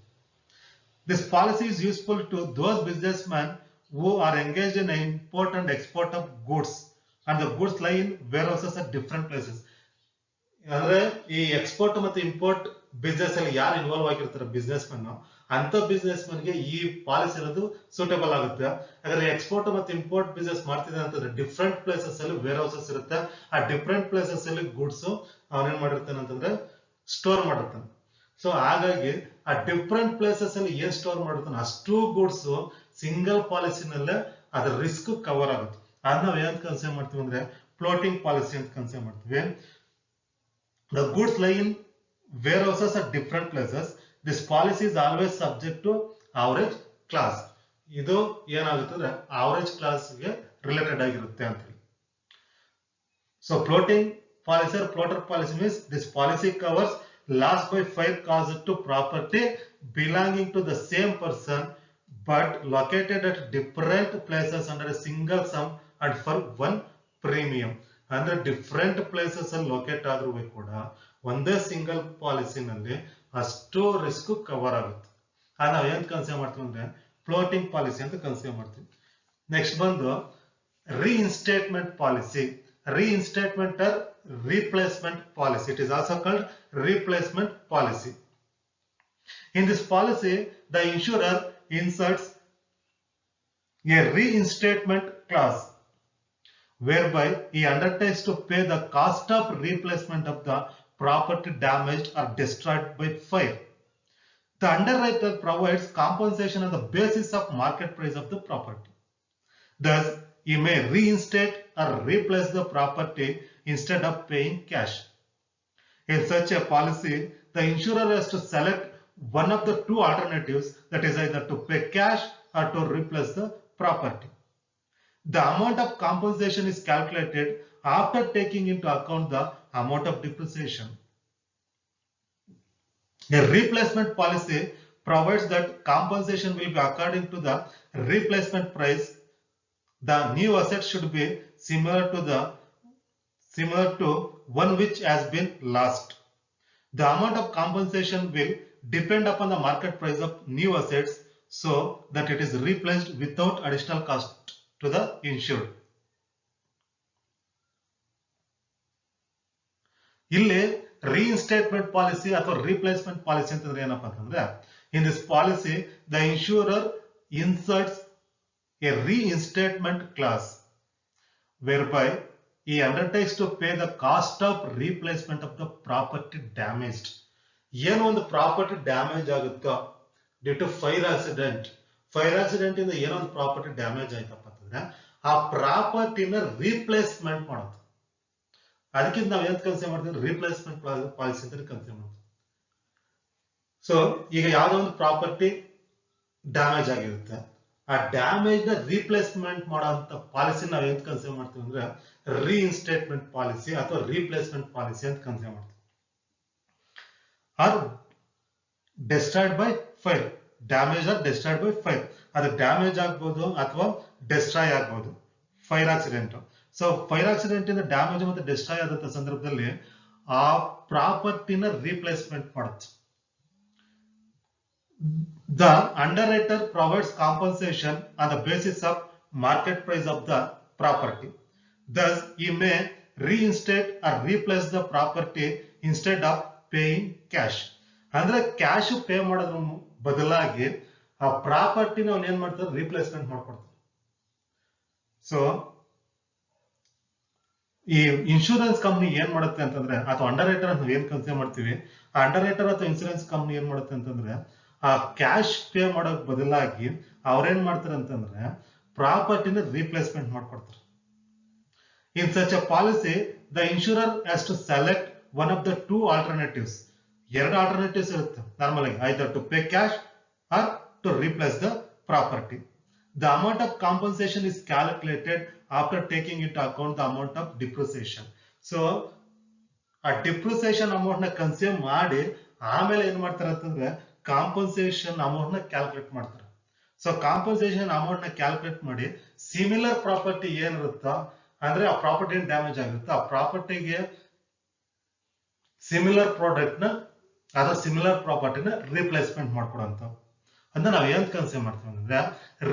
This policy is useful to those businessmen who are engaged in import and export of goods and the goods lie in warehouses at different places. ಅಂದ್ರೆ ಈ export ಮತ್ತೆ import business ಅಲ್ಲಿ ಯಾರು involve ಆಗಿರ್ತಾರೆ business Mann ಅಂತ business ಮನ್ಗೆ ಈ policy ಅನ್ನೋದು suitable ಆಗುತ್ತೆ. ಹಾಗಾದ್ರೆ ಎಕ್ಸ್ಪೋರ್ಟ್ ಮತ್ತೆ ಇಂಪೋರ್ಟ್ ಬಿಸ್ನೆಸ್ ಮಾಡ್ತಿದೆ ಅಂತಂದ್ರೆ ಡಿಫ್ರೆಂಟ್ ಪ್ಲೇಸಸ್ ಅಲ್ಲಿ ವೇರ್ ಹೌಸಸ್ ಇರುತ್ತೆ. ಆ ಡಿಫ್ರೆಂಟ್ ಪ್ಲೇಸಸ್ ಅಲ್ಲಿ ಗುಡ್ಸ್ ಅವನೇನ್ ಮಾಡಿರ್ತಾನೆ ಅಂತಂದ್ರೆ ಸ್ಟೋರ್ ಮಾಡಿರ್ತಾನೆ. ಸೊ ಹಾಗಾಗಿ ಆ ಡಿಫ್ರೆಂಟ್ ಪ್ಲೇಸಸ್ ಅಲ್ಲಿ ಏನ್ ಸ್ಟೋರ್ ಮಾಡಿರ್ತಾನೆ ಅಷ್ಟು ಗುಡ್ಸ್ ಸಿಂಗಲ್ ಪಾಲಿಸಿನಲ್ಲೇ ಅದ್ರ ರಿಸ್ಕ್ ಕವರ್ ಆಗುತ್ತೆ. ಅದ್ ನಾವ್ ಏನ್ ಕನ್ಸಿಡರ್ ಮಾಡ್ತೀವಿ ಅಂದ್ರೆ ಫ್ಲೋಟಿಂಗ್ ಪಾಲಿಸಿ ಅಂತ ಕನ್ಸಿಡರ್ ಮಾಡ್ತೀವಿ. The goods lie in warehouses at different places. This policy is always subject to average class. ಇದು ಏನಾಗುತ್ತೆ average class ಗೆ ರಿಲೇಟೆಡ್ ಆಗಿರುತ್ತೆ ಅಂತ ಹೇಳಿ. So floating policy or floater policy means this policy covers loss by fire caused to property belonging to the same person but located at different places under a single sum and for one premium. ಅಂದ್ರೆ different places ಅಲ್ಲಿ locate ಆದ್ರೂ ಕೂಡ ಒಂದೇ single ಪಾಲಿಸಿನಲ್ಲಿ ಅಷ್ಟು risk cover ಆಗುತ್ತೆ. ಆಗ ನಾವ್ ಏನ್ ಕನ್ಸಿಡರ್ ಮಾಡ್ತೀವಿ ಅಂದ್ರೆ ಫ್ಲೋಟಿಂಗ್ ಪಾಲಿಸಿ ಅಂತ ಕನ್ಸಿಡರ್ ಮಾಡ್ತೀವಿ. ನೆಕ್ಸ್ಟ್ ಬಂದು reinstatement policy. Reinstatement or replacement policy. It is also called replacement policy. In this policy, the insurer inserts a reinstatement clause whereby he undertakes to pay the cost of replacement of the property damaged or destroyed by fire. The underwriter provides compensation on the basis of market price of the property. Thus, he may reinstate or replace the property instead of paying cash. In such a policy, the insurer has to select one of the two alternatives, that is either to pay cash or to replace the property. The amount of compensation is calculated after taking into account the amount of depreciation. A replacement policy provides that compensation will be according to the replacement price. The new asset should be similar to one which has been lost. The amount of compensation will depend upon the market price of new assets so that it is replaced without additional cost to the insured. ಇಲ್ಲಿ reinstatement policy ಅಥವಾ replacement policy ಅಂತಂದ್ರೆ ಏನಪ್ಪಾ ಅಂತಂದ್ರೆ in this policy the insurer inserts a reinstatement clause whereby he undertakes to pay the cost of replacement of the property damaged. ಏನು ಒಂದು property damage ಆಗುತ್ತೋ due to fire accident ಇಂದ ಏನೋ ಒಂದು ಪ್ರಾಪರ್ಟಿ ಡ್ಯಾಮೇಜ್ ಆಯ್ತಪ್ಪ ಅಂತಂದ್ರೆ ಆ ಪ್ರಾಪರ್ಟಿನ ರೀಪ್ಲೇಸ್ಮೆಂಟ್ ಮಾಡೋದು. ಅದಕ್ಕಿಂತ ನಾವ್ ಏನ್ ಕನ್ಸಿಡರ್ ಮಾಡ್ತೀವಿ ರೀಪ್ಲೇಸ್ಮೆಂಟ್ ಪಾಲಿಸಿ ಅಂತ ಕನ್ಸಿಡರ್ ಮಾಡ್ತೀವಿ. ಸೊ ಈಗ ಯಾವ್ದೋ ಒಂದು ಪ್ರಾಪರ್ಟಿ ಡ್ಯಾಮೇಜ್ ಆಗಿರುತ್ತೆ, ಆ ಡ್ಯಾಮೇಜ್ ನ ರೀಪ್ಲೇಸ್ಮೆಂಟ್ ಮಾಡೋಂತ ಪಾಲಿಸಿ ನಾವ್ ಏನ್ ಕನ್ಸಿಡರ್ ಮಾಡ್ತೀವಿ ಅಂದ್ರೆ ರೀಇನ್ಸ್ಟೇಟ್ಮೆಂಟ್ ಪಾಲಿಸಿ ಅಥವಾ ರೀಪ್ಲೇಸ್ಮೆಂಟ್ ಪಾಲಿಸಿ ಅಂತ ಕನ್ಸಿಡರ್ ಮಾಡ್ತೀವಿ. Or destroyed by fire, damage or destroyed by fire, ಅದು ಡ್ಯಾಮೇಜ್ ಆಗ್ಬೋದು ಅಥವಾ ಡೆಸ್ಟ್ರಾಯ್ ಆಗ್ಬೋದು fire accident. So fire accident ಇಂದ ಡ್ಯಾಮೇಜ್ ಮತ್ತೆ ಡೆಸ್ಟ್ರಾಯ್ ಆದಂತ ಸಂದರ್ಭದಲ್ಲಿ ಆ ಪ್ರಾಪರ್ಟಿನ ರೀಪ್ಲೇಸ್ಮೆಂಟ್ ಮಾಡುತ್ತೆ. The underwriter provides compensation on the basis of market price of the property. Thus, he may reinstate or replace the property instead of paying cash. ಅಂದ್ರೆ cash pay ಮಾಡೋದ್ರ ಬದಲಾಗಿ ಆ ಪ್ರಾಪರ್ಟಿನ ಅವ್ನು ಏನ್ ಮಾಡ್ತಾರೆ ರೀಪ್ಲೇಸ್ಮೆಂಟ್ ಮಾಡ್ಕೊಡ್ತಾರೆ. ಸೊ ಈ ಇನ್ಶೂರೆನ್ಸ್ ಕಂಪ್ನಿ ಏನ್ ಮಾಡುತ್ತೆ ಅಂತಂದ್ರೆ ಅಥವಾ ಅಂಡರ್ ರೈಟರ್ ಅಂತ ಏನ್ ಕನ್ಸಿಡರ್ ಮಾಡ್ತೀವಿ, ಆ ಅಂಡರ್ ರೈಟರ್ ಅಥವಾ ಇನ್ಶೂರೆನ್ಸ್ ಕಂಪ್ನಿ ಏನ್ ಮಾಡುತ್ತೆ ಅಂತಂದ್ರೆ ಆ ಕ್ಯಾಶ್ ಪೇ ಮಾಡೋಕ್ ಬದಲಾಗಿ ಅವ್ರೇನ್ ಮಾಡ್ತಾರೆ ಅಂತಂದ್ರೆ ಪ್ರಾಪರ್ಟಿನ ರೀಪ್ಲೇಸ್ಮೆಂಟ್ ಮಾಡ್ಕೊಡ್ತಾರೆ. In such a policy the insurer has to select one of the two alternatives. ಎರಡು ಆಲ್ಟರ್ನೇಟಿವ್ಸ್ ಇರುತ್ತೆ ನಾರ್ಮಲ್ ಆಗಿ, either to pay cash or to replace the property. The amount of compensation is calculated after taking it account the amount of depreciation. So ಆ depreciation amount ನ consume ಮಾಡಿ ಆಮೇಲೆ ಏನ್ ಮಾಡ್ತಾರೆ ಅಂತಂದ್ರೆ ಕಾಂಪನ್ಸೇಷನ್ ಅಮೌಂಟ್ ನ ಕ್ಯಾಲ್ಕುಲೇಟ್ ಮಾಡ್ತಾರೆ. ಸೊ ಕಾಂಪನ್ಸೇಷನ್ ಅಮೌಂಟ್ ನ ಕ್ಯಾಲ್ಕುಲೇಟ್ ಮಾಡಿ ಸಿಮಿಲರ್ ಪ್ರಾಪರ್ಟಿ ಏನಿರುತ್ತೋ ಅಂದ್ರೆ ಆ ಪ್ರಾಪರ್ಟಿ ಡ್ಯಾಮೇಜ್ ಆಗಿರುತ್ತೆ, ಆ ಪ್ರಾಪರ್ಟಿಗೆ ಸಿಮಿಲರ್ ಪ್ರಾಡಕ್ಟ್ ನ ಅಥವಾ ಸಿಮಿಲರ್ ಪ್ರಾಪರ್ಟಿನ ರೀಪ್ಲೇಸ್ಮೆಂಟ್ ಮಾಡ್ಕೊಡಂತ. ಅಂತ ನಾವ್ ಏನ್ ಕನ್ಸಿಡರ್ ಮಾಡ್ತೀವಿ ಅಂದ್ರೆ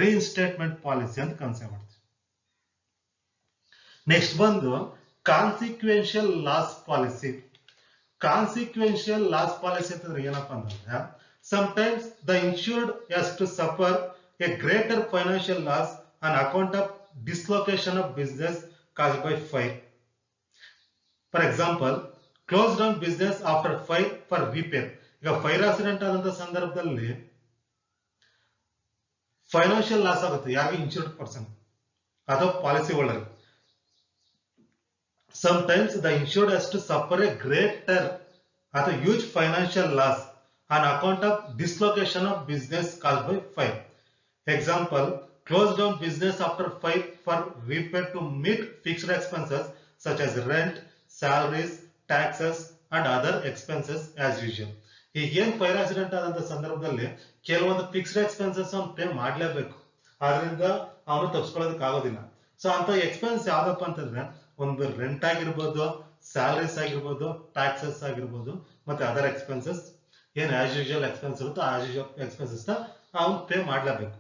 ರೀಇನ್ಸ್ಟೇಟ್ಮೆಂಟ್ ಪಾಲಿಸಿ ಅಂತ ಕನ್ಸಿಡರ್ ಮಾಡ್ತೀವಿ. ನೆಕ್ಸ್ಟ್ ಬಂದು consequential loss policy. Consequential loss policy ಅಂತಂದ್ರೆ ಏನಪ್ಪಾ ಅಂತಂದ್ರೆ sometimes the insured has to suffer a greater financial loss on account of dislocation of business caused by fire. For example, close down business after fire for repair. ಈಗ fire accident ಆದಂತ ಸಂದರ್ಭದಲ್ಲಿ financial loss ಆಗುತ್ತೆ ಯಾರಿಗೆ insured person ಅಥವಾ policy holder. Sometimes the insured has to suffer a greater or a huge financial loss on account of dislocation of business caused by fire. Example, close down business after fire for repair to meet fixed expenses such as rent, salaries, taxes and other expenses as usual. ಈಗ ಏನ್ fire accident ಆದಂತ ಸಂದರ್ಭದಲ್ಲಿ ಕೆಲವೊಂದು fixed expenses ಅವ್ನು pay ಮಾಡ್ಲೇಬೇಕು, ಆದ್ರಿಂದ ಅವನು ತಪ್ಪಿಸ್ಕೊಳ್ಳೋದಕ್ಕೆ ಆಗೋದಿಲ್ಲ. ಸೊ ಅಂತ ಎಕ್ಸ್ಪೆನ್ಸ್ ಯಾವ್ದಪ್ಪ ಅಂತಂದ್ರೆ ಒಂದು ರೆಂಟ್ ಆಗಿರ್ಬೋದು, ಸ್ಯಾಲರೀಸ್ ಆಗಿರ್ಬೋದು, ಟ್ಯಾಕ್ಸಸ್ ಆಗಿರ್ಬೋದು, ಮತ್ತೆ ಅದರ್ ಎಕ್ಸ್ಪೆನ್ಸಸ್ ಏನ್ ಆಸ್ ಯೂಶುವಲ್ ಎಕ್ಸ್ಪೆನ್ಸ್ ಇರುತ್ತೋ ಆಸ್ ಯೂಶುವಲ್ ಎಕ್ಸ್ಪೆನ್ಸಸ್ ಅವನು ಪೇ ಮಾಡ್ಲೇಬೇಕು.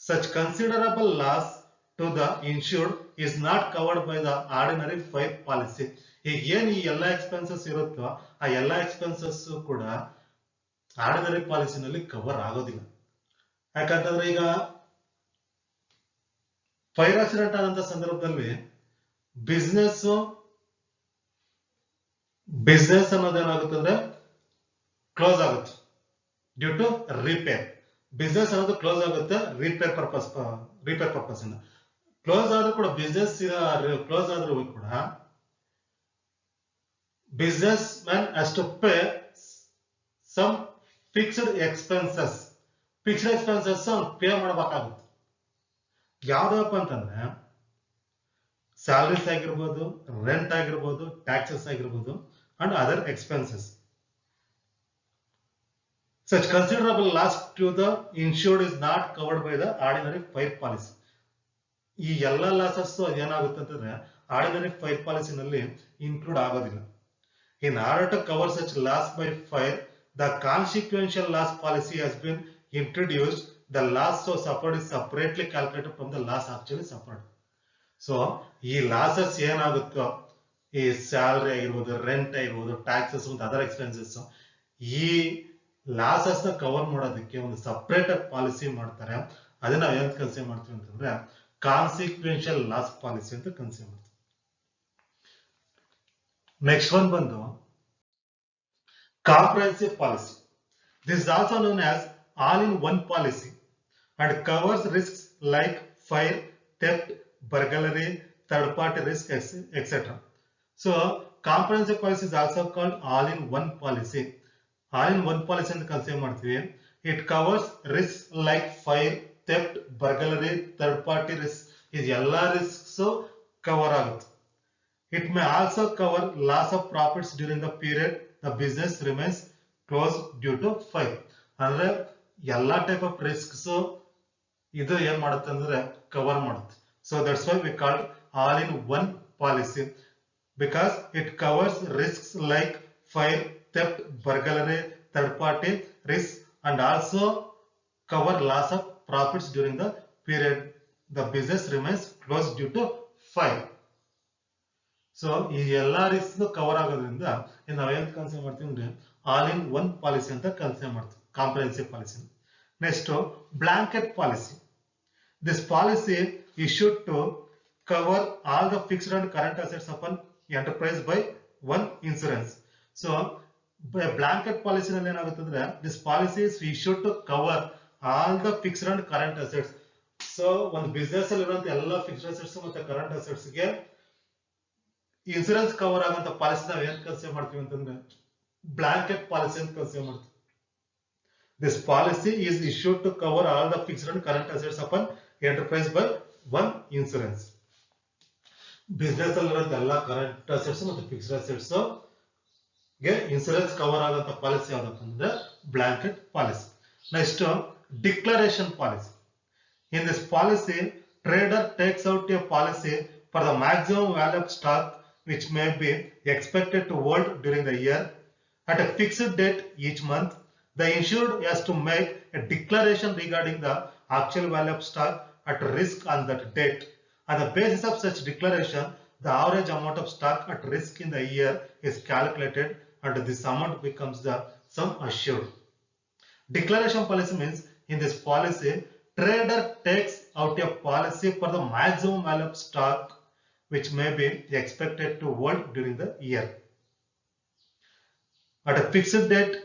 Such considerable loss to the insured is not covered by the ordinary fire policy. ಈಗ ಏನ್ ಈ ಎಲ್ಲಾ ಎಕ್ಸ್ಪೆನ್ಸಸ್ ಇರುತ್ತೋ ಆ ಎಲ್ಲಾ ಎಕ್ಸ್ಪೆನ್ಸಸ್ ಕೂಡ ಆರ್ಡಿನರಿ ಪಾಲಿಸಿನಲ್ಲಿ ಕವರ್ ಆಗೋದಿಲ್ಲ. ಯಾಕಂತಂದ್ರೆ ಈಗ ಫೈರ್ ಆಕ್ಸಿಡೆಂಟ್ ಆದಂತ ಸಂದರ್ಭದಲ್ಲಿ ಬಿಸ್ನೆಸ್ ಅನ್ನೋದೇನಾಗುತ್ತಂದ್ರೆ ಕ್ಲೋಸ್ ಆಗುತ್ತೆ ಡ್ಯೂ ಟು ರಿಪೇರ್. ಬಿಸ್ನೆಸ್ ಅನ್ನೋದು ಕ್ಲೋಸ್ ಆಗುತ್ತೆ ರಿಪೇರ್ ಪರ್ಪಸ್ ಇಂದ. ಕ್ಲೋಸ್ ಆದ್ರೂ ಕೂಡ ಬಿಸ್ನೆಸ್ ಕ್ಲೋಸ್ ಆದ್ರೂ ಕೂಡ businessman has to pay some fixed expenses pay ಮಾಡಬೇಕಾಗುತ್ತೆ. ಯಾವ್ದಪ್ಪ ಅಂತಂದ್ರೆ ಸ್ಯಾಲರೀಸ್ ಆಗಿರ್ಬೋದು, ರೆಂಟ್ ಆಗಿರ್ಬೋದು, ಟ್ಯಾಕ್ಸಸ್ ಆಗಿರ್ಬೋದು and other expenses. Such considerable loss to the insured is not covered by the ordinary fire policy. ಈ ಎಲ್ಲಾ ಲಾಸಸ್ ಏನಾಗುತ್ತೆ ಅಂತಂದ್ರೆ ಆರ್ಡಿನರಿ ಫೈರ್ ಪಾಲಿಸಿನಲ್ಲಿ ಇನ್ಕ್ಲೂಡ್ ಆಗೋದಿಲ್ಲ. In order to cover such loss by fire, the consequential loss policy has been introduced. The loss so suffered is separately calculated from the loss actually suffered. So ಈ losses ಏನಾಗುತ್ತೋ, ಈ salary ಆಗಿರ್ಬೋದು, rent ಆಗಿರ್ಬೋದು, taxes ಮತ್ತು other expenses, ಈ losses ನ cover ಮಾಡೋದಕ್ಕೆ ಒಂದು ಸಪರೇಟ್ ಪಾಲಿಸಿ ಮಾಡ್ತಾರೆ. ಅದನ್ನ ನಾವು ಏನ್ ಕನ್ಸಿಡರ್ ಮಾಡ್ತೀವಿ ಅಂತಂದ್ರೆ ಕಾನ್ಸಿಕ್ವೆನ್ಷಿಯಲ್ ಲಾಸ್ ಪಾಲಿಸಿ ಅಂತ ಕನ್ಸಿಡರ್ ಮಾಡ್ತೀವಿ. ನೆಕ್ಸ್ಟ್ ಒನ್ ಬಂದು comprehensive policy. This is also known as all in one policy and covers risks like fire, theft, burglary, third party risk etcetera. So comprehensive policy is also called all in one policy. All in one policy ಅಂತ consider ಮಾಡ್ತೀವಿ. It covers risk like fire, theft, burglary, third party risk. ಇದು ಎಲ್ಲಾ risks cover ಆಗುತ್ತೆ. It may also cover loss of profits during the period the business remains closed due to fire. ಅಂದ್ರೆ ಎಲ್ಲಾ type of risks ಇದು ಏನ್ ಮಾಡುತ್ತೆ ಅಂದ್ರೆ cover ಮಾಡುತ್ತೆ. So that's why we call all in one policy, because it covers risks like fire, theft, burglary, third party risk and also cover loss of profits during the period the business remains closed due to fire. So ಈ ಎಲ್ಲಾ risk cover ಆಗೋದ್ರಿಂದ ನಾವೇನ್ consider ಮಾಡ್ತೀವಿ ಅಂದ್ರೆ all in one policy ಅಂತ consider ಮಾಡ್ತೀವಿ, comprehensive policy. Next blanket policy. This policy issued to cover all the fixed and current assets of an enterprise by one insurance. So blanket policy ನಲ್ಲಿ ಏನಾಗುತ್ತೆ ಅಂದ್ರೆ this policy is issued to cover all the fixed and current assets. So ಒಂದು business ಅಲ್ಲಿ ಇರುವಂತ ಎಲ್ಲ fixed assets ಮತ್ತೆ current assets ಗೆ insurance cover ಆಗಂತ ಪಾಲಿಸಿ ನಾವು ಏನ್ ಕನ್ಸಿಡರ್ ಮಾಡ್ತೀವಿ ಅಂತಂದ್ರೆ ಬ್ಲಾಂಕೆಟ್ ಪಾಲಿಸಿ ಅಂತ ಕನ್ಸಿಡರ್ ಮಾಡ್ತೀವಿ. This policy is issued to cover all the fixed and current assets of an enterprise by one insurance. Business ಅಲ್ಲಿರೋಂತ ಎಲ್ಲ ಕರೆಂಟ್ ಅಸೆಟ್ಸ್ ಮತ್ತೆ ಫಿಕ್ಸ್ಡ್ ಅಸೆಟ್ಸ್ ಗೆ ಇನ್ಸೂರೆನ್ಸ್ ಕವರ್ ಆಗಂತ ಪಾಲಿಸಿ ಯಾವ್ದಪ್ಪ ಅಂದ್ರೆ blanket policy. Next declaration policy. In this policy, trader takes out a policy for the maximum value of stock which may be expected to hold during the year at a fixed date each month. the insured has to make a declaration regarding the actual value of stock at risk on that date. On the basis of such declaration, the average amount of stock at risk in the year is calculated and this amount becomes the sum assured. Declaration policy means in this policy, trader takes out a policy for the maximum value of stock which may be expected to hold during the year. At a fixed date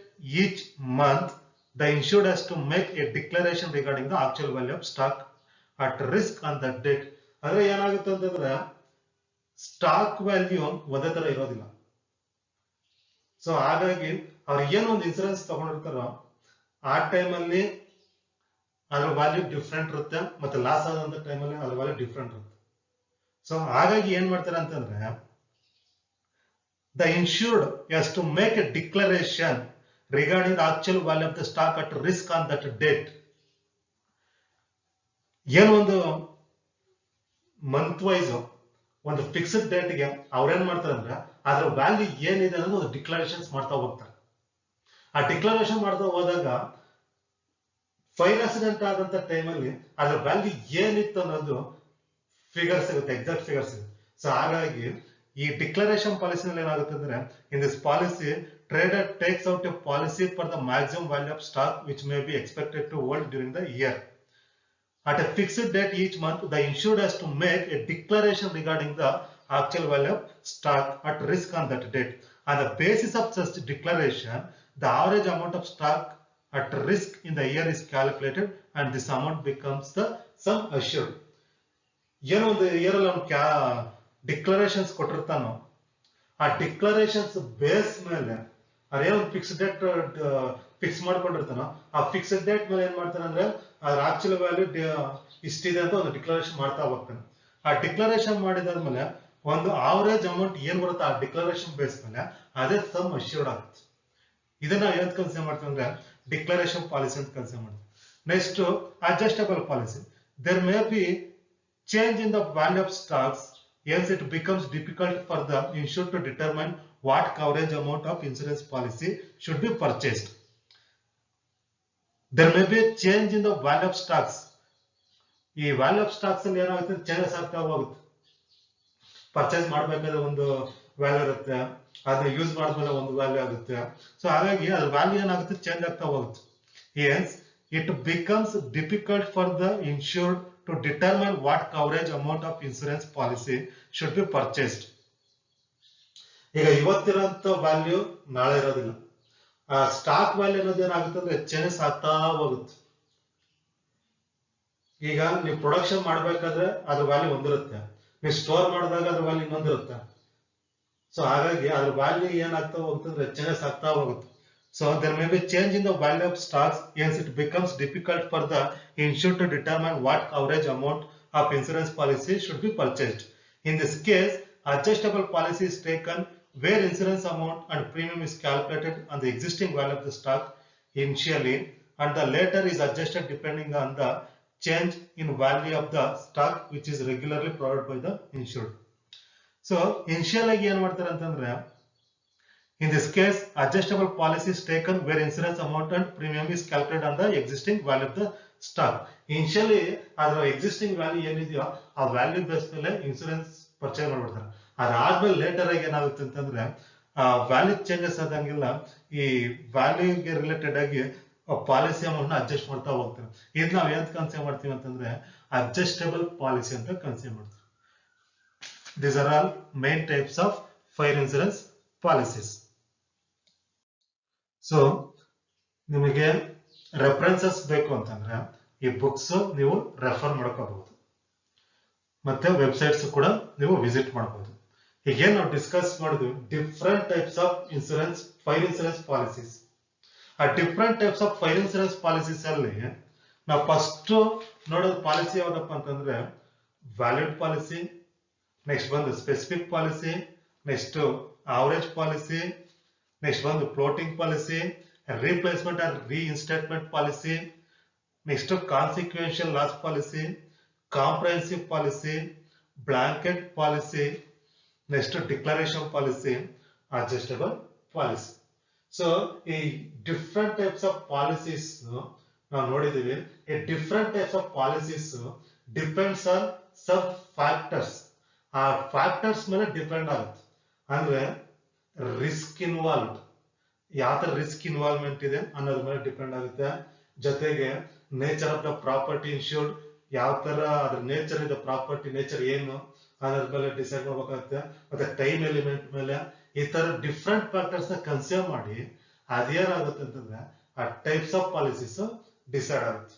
each month, the insured has to make a declaration regarding the actual value of stock at risk on that date. ಆದರೆ ಏನಾಗುತ್ತೆ ಅಂತಂದ್ರೆ stock value ಒಂದೇ ತರ ಇರೋದಿಲ್ಲ. So ಹಾಗಾಗಿ ಅವ್ರು ಏನು ಒಂದು ಇನ್ಸೂರೆನ್ಸ್ ತಗೊಂಡಿರ್ತಾರೋ ಆ ಟೈಮಲ್ಲಿ ಅದ್ರ ವ್ಯಾಲ್ಯೂ ಡಿಫ್ರೆಂಟ್ ಇರುತ್ತೆ, ಮತ್ತೆ ಲಾಸ್ ಆದಂತ ಟೈಮಲ್ಲಿ ಅದ್ರ ವ್ಯಾಲ್ಯೂ ಡಿಫ್ರೆಂಟ್ ಇರುತ್ತೆ. ಸೊ ಹಾಗಾಗಿ ಏನ್ ಮಾಡ್ತಾರೆ ಅಂತಂದ್ರೆ the insured has to make a declaration regarding the actual value of the stock at risk on that date. ಏನು ಒಂದು ಮಂತ್ ವೈಸ್ ಒಂದು ಫಿಕ್ಸ್ಡ್ ಡೇಟ್ಗೆ ಅವ್ರೇನ್ ಮಾಡ್ತಾರೆ ಅಂದ್ರೆ ಅದ್ರ ವ್ಯಾಲ್ಯೂ ಏನಿದೆ ಅನ್ನೋದು ಒಂದು ಡಿಕ್ಲರೇಷನ್ಸ್ ಮಾಡ್ತಾ ಹೋಗ್ತಾರೆ. ಆ ಡಿಕ್ಲರೇಷನ್ ಮಾಡ್ತಾ ಹೋದಾಗ ಫೈರ್ ಆಕ್ಸಿಡೆಂಟ್ ಆದಂತ ಟೈಮಲ್ಲಿ ಅದ್ರ ವ್ಯಾಲ್ಯೂ ಏನಿತ್ತು ಅನ್ನೋದು ಫಿಗರ್ ಸಿಗುತ್ತೆ, ಎಕ್ಸಾಕ್ಟ್ ಫಿಗರ್ ಸಿಗುತ್ತೆ. ಸೊ ಹಾಗಾಗಿ ಈ ಡಿಕ್ಲರೇಷನ್ ಪಾಲಿಸಿನಲ್ಲಿ ಏನಾಗುತ್ತೆ ಅಂದ್ರೆ in this policy trader takes out a policy for the maximum value of stock which may be expected to hold during the year. At a fixed date each month, the insured has to make a declaration regarding the actual value of stock at risk on that date. On the basis of such declaration, the average amount of stock at risk in the year is calculated and this amount becomes the sum assured. ಏನೋ ಒಂದು year ಅಲ್ಲಿ ಅವ್ನು declarations ಕೊಟ್ಟಿರ್ತಾನೋ ಆ declarations base ಮೇಲೆ ಅದೇನೋ fix date fix ಮಾಡ್ಕೊಂಡಿರ್ತಾನೋ ಆ fixed date ಮೇಲೆ ಏನ್ ಮಾಡ್ತಾನೆ ಅಂದ್ರೆ ಅದ್ರ ಆಕ್ಚುಲ್ ವ್ಯಾಲ್ಯೂ ಇಷ್ಟಿದೆ ಅಂತ ಒಂದು ಡಿಕ್ಲರೇಷನ್ ಮಾಡ್ತಾ ಹೋಗ್ತಾನೆ. ಆ ಡಿಕ್ಲರೇಷನ್ ಮಾಡಿದಾದ್ಮೇಲೆ ಒಂದು ಆವರೇಜ್ ಅಮೌಂಟ್ ಏನ್ ಬರುತ್ತೆ ಆ ಡಿಕ್ಲರೇಷನ್ ಬೇಸ್ ಮೇಲೆ ಅದೇ ಸಮ್ ಅಶ್ಯೂರ್ಡ್ ಆಗುತ್ತೆ. ಇದನ್ನ ಏನ್ ಕನ್ಸಿಡರ್ ಮಾಡ್ತೀವಿ ಅಂದ್ರೆ ಡಿಕ್ಲರೇಷನ್ ಪಾಲಿಸಿ ಅಂತ ಕನ್ಸಿಡರ್ ಮಾಡ್ತೀವಿ. Next adjustable policy. There may be change in the value of stocks, hence it becomes difficult for the insured to determine what coverage amount of insurance policy should be purchased. There may be a change in the value of stocks. ಈ value of stocks ಅಲ್ಲಿ ಏನಾಗುತ್ತೆ changes ಆಗ್ತಾ ಹೋಗುತ್ತೆ. Purchase ಮಾಡ್ಬೇಕಾದ್ರೆ ಒಂದು value ಇರುತ್ತೆ, ಅದನ್ನ use ಮಾಡಿದ್ಮೇಲೆ ಒಂದು ವ್ಯಾಲ್ಯೂ ಆಗುತ್ತೆ. ಸೊ ಹಾಗಾಗಿ ಅದ್ರ ವ್ಯಾಲ್ಯೂ ಏನಾಗುತ್ತೆ ಚೇಂಜ್ ಆಗ್ತಾ ಹೋಗುತ್ತೆ. Hence it becomes difficult for the insured to determine what coverage amount of insurance policy should be purchased. ಈಗ ಇವತ್ತಿರೋಂಥ ವ್ಯಾಲ್ಯೂ ನಾಳೆ ಇರೋದಿಲ್ಲ. ಆ ಸ್ಟಾಕ್ ವ್ಯಾಲ್ಯೂ ಅನ್ನೋದು ಏನಾಗುತ್ತೆ ಅಂದ್ರೆ ಚೇಂಜಸ್ ಆಗ್ತಾ ಹೋಗುತ್ತೆ. ಈಗ ನೀವು ಪ್ರೊಡಕ್ಷನ್ ಮಾಡ್ಬೇಕಾದ್ರೆ ಅದ್ರ ವ್ಯಾಲ್ಯೂ ಒಂದಿರುತ್ತೆ, ನೀವು ಸ್ಟೋರ್ ಮಾಡಿದಾಗ ಅದ್ರ ವ್ಯಾಲ್ಯೂ ಇನ್ನೊಂದಿರುತ್ತೆ. ಸೊ ಹಾಗಾಗಿ ಅದ್ರ ವ್ಯಾಲ್ಯೂ ಏನಾಗ್ತಾ ಹೋಗುತ್ತೆ ಅಂದ್ರೆ ಚೇಂಜಸ್ ಆಗ್ತಾ ಹೋಗುತ್ತೆ. So there may be change in the value of stocks, hence it becomes difficult for the insured to determine what coverage amount of insurance policy should be purchased. In this case, adjustable policy is taken where insurance amount and premium is calculated on the existing value of the stock initially and the later is adjusted depending on the change in value of the stock which is regularly provided by the insured. So initial ಆಗಿ ಏನು ಮಾಡ್ತಾರೆ ಅಂತಂದ್ರೆ in this case, adjustable policy is taken where insurance amount and premium is calculated on the existing value of the stock. Initially, ಅದರ existing value ಏನಿದೆಯೋ ಆ value base ಮೇಲೆ insurance purchase ಮಾಡ್ಬಿಡ್ತಾರೆ. ಅದಾದ್ಮೇಲೆ ಲೇಟರ್ ಆಗಿ ಏನಾಗುತ್ತೆ ಅಂತಂದ್ರೆ ವ್ಯಾಲ್ಯೂ ಚೇಂಜಸ್ ಆದಂಗಿಲ್ಲ ಈ ವ್ಯಾಲ್ಯೂಗೆ ರಿಲೇಟೆಡ್ ಆಗಿ ಪಾಲಿಸಿ ಅಮೌಂಟ್ ನ ಅಡ್ಜಸ್ಟ್ ಮಾಡ್ತಾ ಹೋಗ್ತಾರೆ. ಇದು ನಾವು ಏನ್ ಕನ್ಸಿಡರ್ ಮಾಡ್ತೀವಿ ಅಂತಂದ್ರೆ ಅಡ್ಜಸ್ಟಬಲ್ ಪಾಲಿಸಿ ಅಂತ ಕನ್ಸಿಡರ್ ಮಾಡ್ತೀವಿ. These are all main types of fire insurance policies. So ನಿಮಗೆ ರೆಫರೆನ್ಸಸ್ ಬೇಕು ಅಂತಂದ್ರೆ ಈ ಬುಕ್ಸ್ ನೀವು ರೆಫರ್ ಮಾಡ್ಕೋಬಹುದು, ಮತ್ತೆ ವೆಬ್ಸೈಟ್ಸ್ ಕೂಡ ನೀವು ವಿಸಿಟ್ ಮಾಡಬಹುದು. ಹೀಗೇನು ನಾವು ಡಿಸ್ಕಸ್ ಮಾಡಿದ್ವಿ different types of insurance fire insurance policies. ಆ different types of fire insurance policies ಅಲ್ಲಿ ನಾವು ಫಸ್ಟ್ ನೋಡೋದು ಪಾಲಿಸಿ ಯಾವ್ದಪ್ಪ ಅಂತಂದ್ರೆ ವ್ಯಾಲಿಡ್ ಪಾಲಿಸಿ, ನೆಕ್ಸ್ಟ್ ಬಂದು specific policy, next average policy, next ಬಂದು floating policy, replacement and reinstatement policy, next consequential loss policy, comprehensive policy, blanket policy, next declaration policy, adjustable policy. So ಈ different types of policies ನಾವು ನೋಡಿದೀವಿ. ಈ different types of policies depends on sub factors. ಆ factors ಮೇಲೆ depend ಆಗುತ್ತೆ. ಅಂದ್ರೆ risk involved, ಯಾವ ತರ ರಿಸ್ಕ್ ಇನ್ವಾಲ್ವ್ಮೆಂಟ್ ಇದೆ ಅನ್ನೋದ್ರ ಮೇಲೆ ಡಿಪೆಂಡ್ ಆಗುತ್ತೆ. ಜೊತೆಗೆ nature of the property insured, ಯಾವ ತರ ಅದ್ರ ನೇಚರ್ ಇದೆ, ಪ್ರಾಪರ್ಟಿ ನೇಚರ್ ಏನು ಅದ್ರ ಮೇಲೆ ಡಿಸೈಡ್ ಮಾಡ್ಬೇಕಾಗುತ್ತೆ. ಮತ್ತೆ ಟೈಮ್ ಎಲಿಮೆಂಟ್ ಮೇಲೆ, ಈ ತರ ಡಿಫ್ರೆಂಟ್ ಫ್ಯಾಕ್ಟರ್ಸ್ ನ ಕನ್ಸಿಡರ್ ಮಾಡಿ ಅದೇನಾಗುತ್ತೆ ಅಂತಂದ್ರೆ ಆ ಟೈಪ್ಸ್ ಆಫ್ ಪಾಲಿಸೀಸ್ ಡಿಸೈಡ್ ಆಗುತ್ತೆ.